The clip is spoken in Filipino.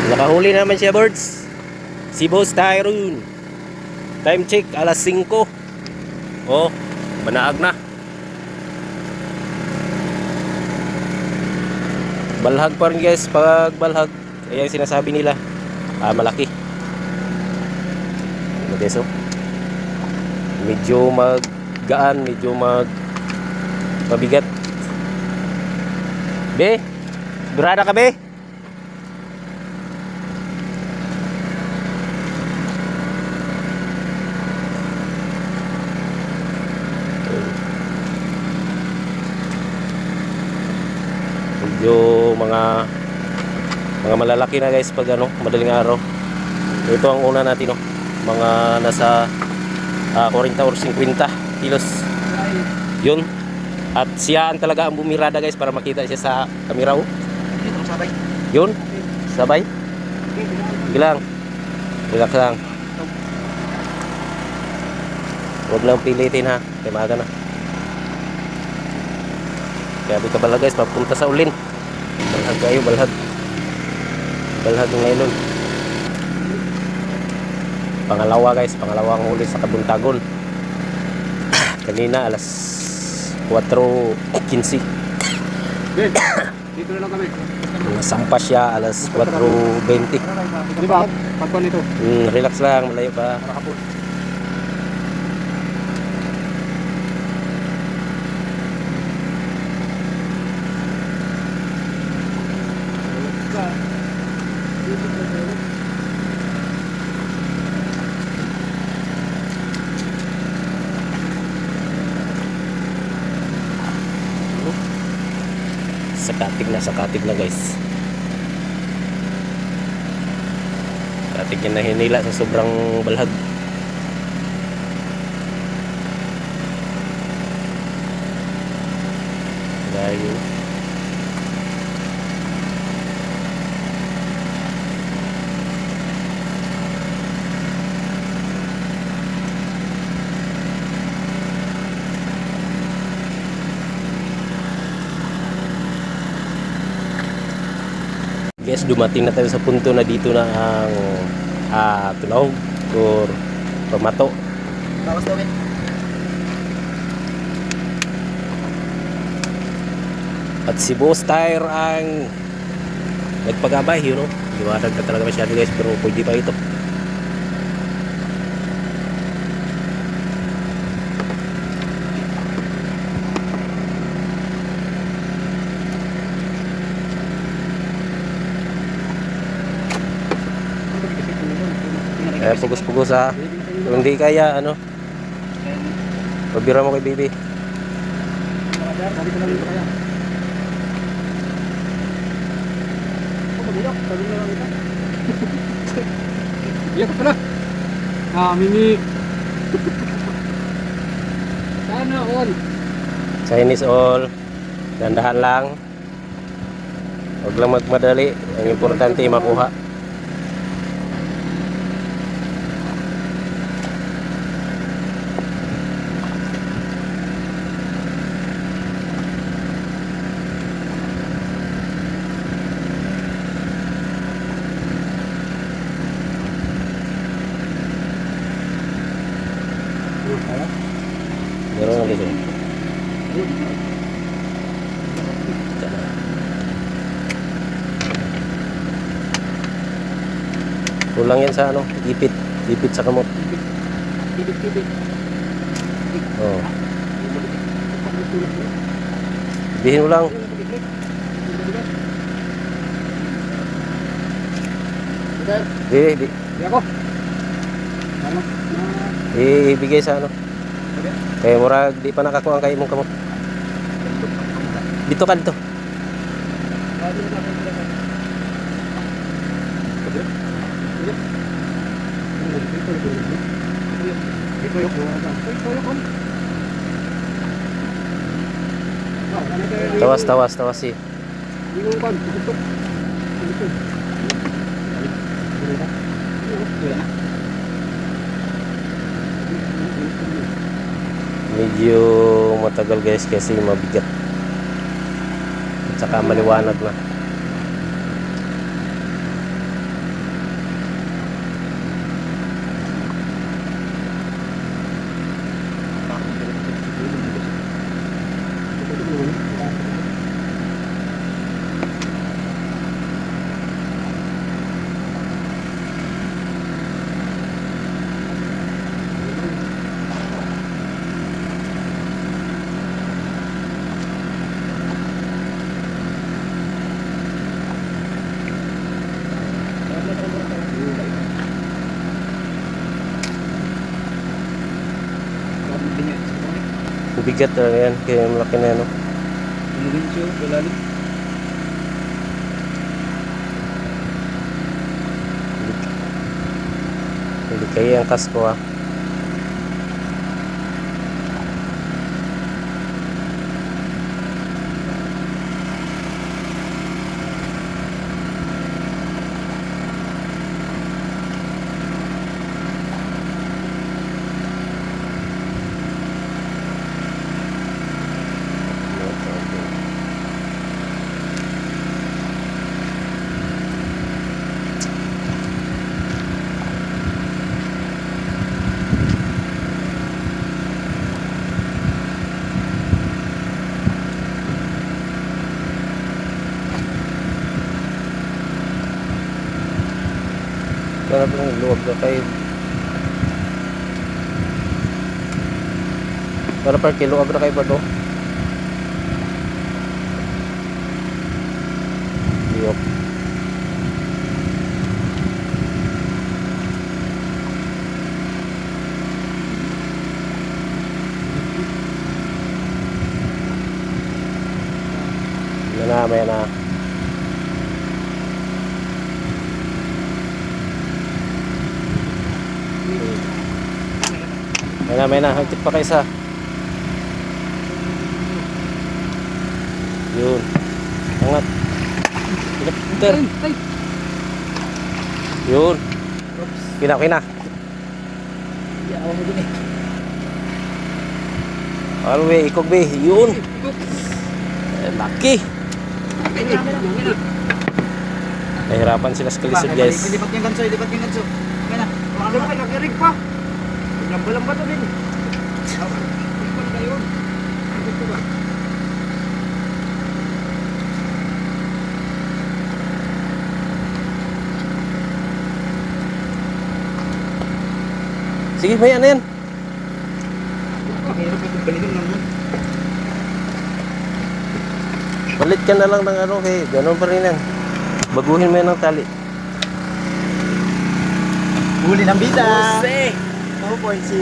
Nakahuli naman siya, birds. Si Boss Tyrone. Time check, alas 5. Oh, banaag na. Balhag pa rin guys, pag balhag. Ayan sinasabi nila, malaki. Okay, so medyo maggaan, medyo mabigat. Be, durada ka be? Medyo mga malalaki na guys pag madaling araw. Ito ang una natin mga nasa 40 or 50 kilos yun. At siyaan talaga ang bumirada guys para makita siya sa kamera. Yun, sabay. Gilang, relax lang. Huwag lang pilitin ha, kaya maaga na. Kaya di ka bala guys, papunta sa ulin. Balhag kayo, balhag. Balhag ng ngayon. Pangalawa guys, pangalawang huli sa Kabuntagon. Kanina alas 4:15. Dito na lang kami. Nasampa siya alas 4:20. Di ba? Pagkuhan ito. Relax lang, malayo pa. Sakatig na guys. Sakatig na hinila sa sobrang balhag. Dahil guys, dumating na tayo sa punto na dito na ang tunog or pamato. Bawas daw eh. At si Boss Tyre ang nagpagabay, liwanag na talaga masyado guys, pero pwede pa ito. Kaya pugos-pugos ha. Kung hindi kaya, pabira mo kay baby. Iya ka pala. Mimi. Sana all. Chinese all. Dandahan lang. Huwag lang magmadali. Ang importante makuha. Meron na dito. Kulang yan sa ipit. Ipit sa kamot. Tibit. Oh. Bihin mo lang. Di ako. ibigay sa kaya murag di pa nakakuha ang kayo mong kamot. Dito ka dito. Tawas si. Medyo matagal guys kasi mabigat at saka maliwanag na. Mabigat talaga yan. Kaya malaki na yan. No? Umugincho, ilalim. Hindi kaya ang kasko ha. Para pang luwag na kayo. Para par kiluwag na kayo ba to? Yup. May na. May na. Hagtit pa kayo sa. Yun. Angat. Pinapinter. Ay! Yun. Oops. Kina. Yawa mo dun eh. Alwe, ikog be. Yun. Laki. Nahirapan sila sa kalisod guys. Lipat yung ganso, lipat yung ganso. Kaya na. Ano ba, nakirig pa. Lamba-lamba to din. Lipat kayo. Lipat ko ba? Sige, may ano yan? Mahirap itong balikan lang mo. Palit ka na lang ng ano kay gano'n pa rin yan. Baguhin mo yan ng tali. Huli ng bida! 2.0